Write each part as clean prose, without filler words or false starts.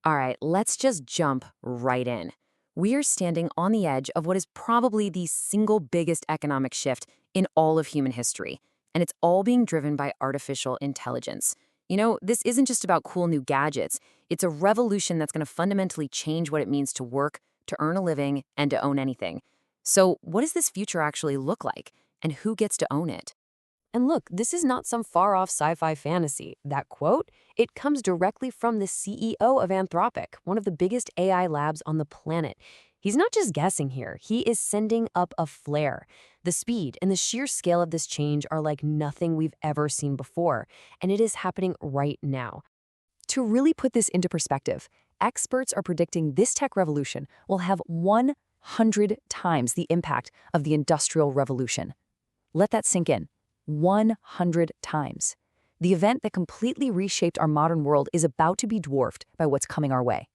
All right, let's just jump right in. We are standing on the edge of what is probably the single biggest economic shift in all of human history, and it's all being driven by artificial intelligence. This isn't just about cool new gadgets. It's a revolution that's going to fundamentally change what it means to work, to earn a living, and to own anything. So, what does this future actually look like, and who gets to own it? And look, this is not some far off sci fi fantasy. That quote, it comes directly from the CEO of Anthropic, one of the biggest AI labs on the planet. He's not just guessing here, he is sending up a flare. The speed and the sheer scale of this change are like nothing we've ever seen before, and it is happening right now. To really put this into perspective, experts are predicting this tech revolution will have 100 times the impact of the Industrial Revolution. Let that sink in. 100 times. The event that completely reshaped our modern world is about to be dwarfed by what's coming our way.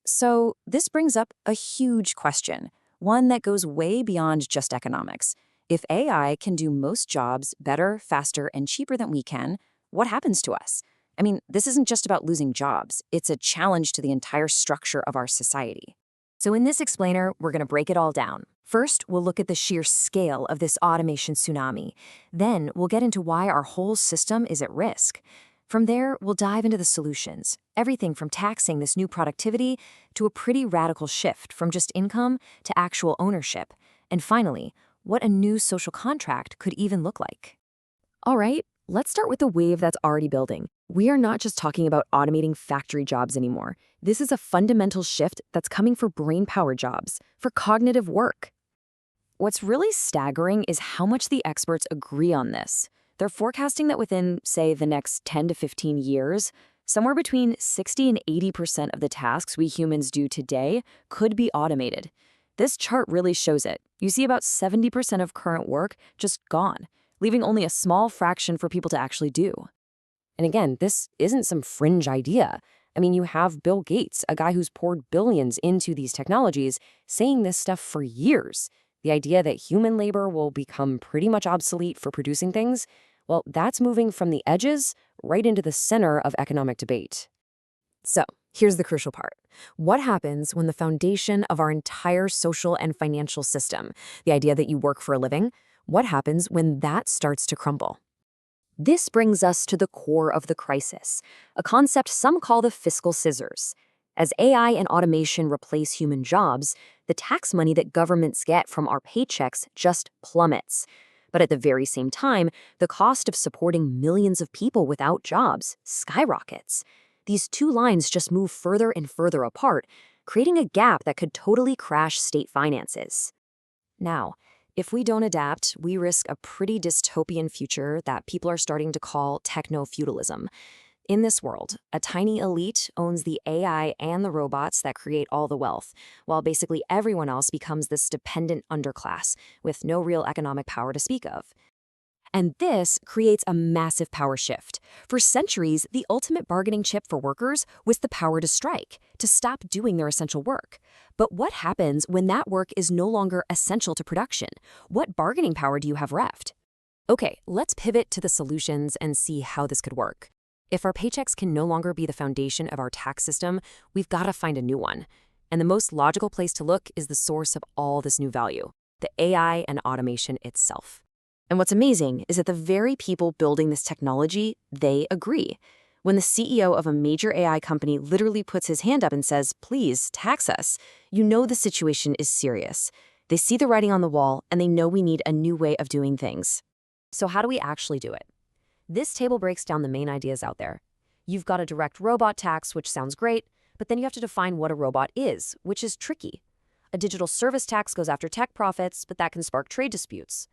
So, this brings up a huge question, one that goes way beyond just economics. If AI can do most jobs better, faster, and cheaper than we can, what happens to us? I mean, this isn't just about losing jobs, it's a challenge to the entire structure of our society. So in this explainer, we're going to break it all down. First, we'll look at the sheer scale of this automation tsunami. Then, we'll get into why our whole system is at risk. From there, we'll dive into the solutions, everything from taxing this new productivity to a pretty radical shift from just income to actual ownership. And finally, what a new social contract could even look like. All right, let's start with the wave that's already building. We are not just talking about automating factory jobs anymore. This is a fundamental shift that's coming for brain-power jobs, for cognitive work. What's really staggering is how much the experts agree on this. They're forecasting that within, say, the next 10 to 15 years, somewhere between 60 and 80% of the tasks we humans do today could be automated. This chart really shows it. You see about 70% of current work just gone, leaving only a small fraction for people to actually do. And again, this isn't some fringe idea. I mean, you have Bill Gates, a guy who's poured billions into these technologies, saying this stuff for years. The idea that human labor will become pretty much obsolete for producing things, well, that's moving from the edges right into the center of economic debate. So, here's the crucial part. What happens when the foundation of our entire social and financial system, the idea that you work for a living, what happens when that starts to crumble? This brings us to the core of the crisis, a concept some call the fiscal scissors. As AI and automation replace human jobs, the tax money that governments get from our paychecks just plummets. But at the very same time, the cost of supporting millions of people without jobs skyrockets. These two lines just move further and further apart, creating a gap that could totally crash state finances. Now, if we don't adapt, we risk a pretty dystopian future that people are starting to call technofeudalism. In this world, a tiny elite owns the AI and the robots that create all the wealth, while basically everyone else becomes this dependent underclass with no real economic power to speak of. And this creates a massive power shift. For centuries, the ultimate bargaining chip for workers was the power to strike, to stop doing their essential work. But what happens when that work is no longer essential to production? What bargaining power do you have left? Okay, let's pivot to the solutions and see how this could work. If our paychecks can no longer be the foundation of our tax system, we've got to find a new one. And the most logical place to look is the source of all this new value, the AI and automation itself. And what's amazing is that the very people building this technology, they agree. When the CEO of a major AI company literally puts his hand up and says, "Please tax us," you know the situation is serious. They see the writing on the wall, and they know we need a new way of doing things. So how do we actually do it? This table breaks down the main ideas out there. You've got a direct robot tax, which sounds great, but then you have to define what a robot is, which is tricky. A digital service tax goes after tech profits, but that can spark trade disputes.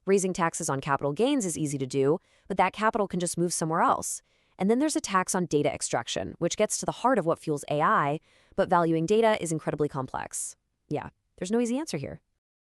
Raising taxes on capital gains is easy to do, but that capital can just move somewhere else. And then there's a tax on data extraction, which gets to the heart of what fuels AI, but valuing data is incredibly complex. Yeah, there's no easy answer here.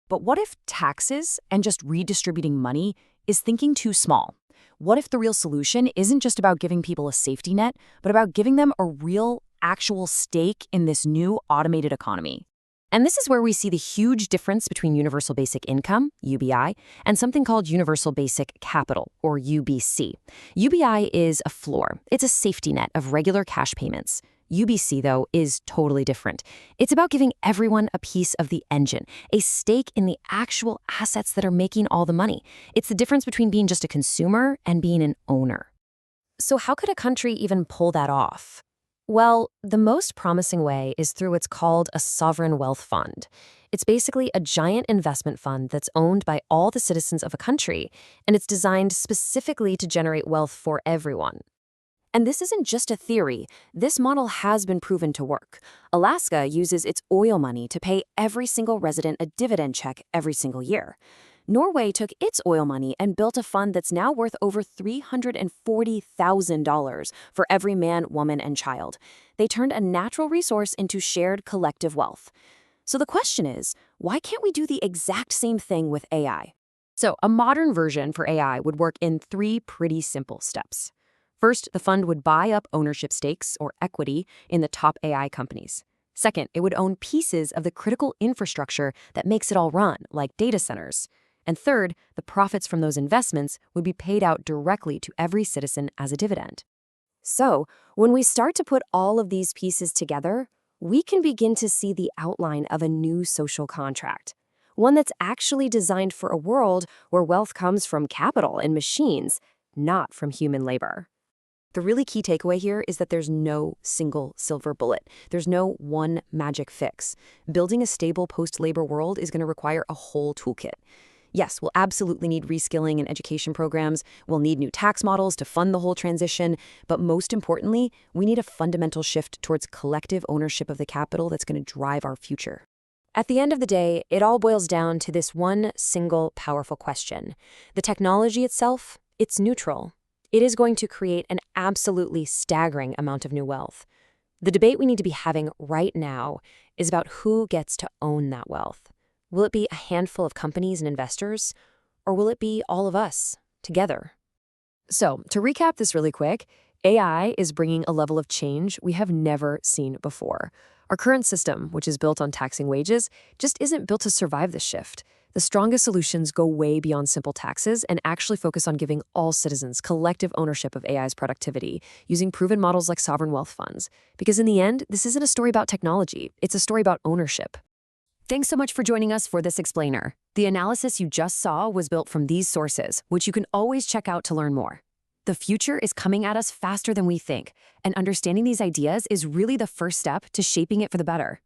But what if taxes and just redistributing money is thinking too small? What if the real solution isn't just about giving people a safety net, but about giving them a real, actual stake in this new automated economy? And this is where we see the huge difference between universal basic income, UBI, and something called universal basic capital, or UBC. UBI is a floor. It's a safety net of regular cash payments. UBC, though, is totally different. It's about giving everyone a piece of the engine, a stake in the actual assets that are making all the money. It's the difference between being just a consumer and being an owner. So how could a country even pull that off? Well, the most promising way is through what's called a sovereign wealth fund. It's basically a giant investment fund that's owned by all the citizens of a country, and it's designed specifically to generate wealth for everyone. And this isn't just a theory. This model has been proven to work. Alaska uses its oil money to pay every single resident a dividend check every single year. Norway took its oil money and built a fund that's now worth over $340,000 for every man, woman, and child. They turned a natural resource into shared collective wealth. So the question is, why can't we do the exact same thing with AI? So a modern version for AI would work in 3 pretty simple steps. First, the fund would buy up ownership stakes or equity in the top AI companies. Second, it would own pieces of the critical infrastructure that makes it all run, like data centers. And third, the profits from those investments would be paid out directly to every citizen as a dividend. So, when we start to put all of these pieces together, we can begin to see the outline of a new social contract. One that's actually designed for a world where wealth comes from capital and machines, not from human labor. The really key takeaway here is that there's no single silver bullet. There's no one magic fix. Building a stable post-labor world is going to require a whole toolkit. Yes, we'll absolutely need reskilling and education programs. We'll need new tax models to fund the whole transition. But most importantly, we need a fundamental shift towards collective ownership of the capital that's going to drive our future. At the end of the day, it all boils down to this one single powerful question. The technology itself, it's neutral. It is going to create an absolutely staggering amount of new wealth. The debate we need to be having right now is about who gets to own that wealth. Will it be a handful of companies and investors, or will it be all of us together? So, to recap this really quick, AI is bringing a level of change we have never seen before. Our current system, which is built on taxing wages, just isn't built to survive this shift. The strongest solutions go way beyond simple taxes and actually focus on giving all citizens collective ownership of AI's productivity, using proven models like sovereign wealth funds. Because in the end, this isn't a story about technology, it's a story about ownership. Thanks so much for joining us for this explainer. The analysis you just saw was built from these sources, which you can always check out to learn more. The future is coming at us faster than we think, and understanding these ideas is really the first step to shaping it for the better.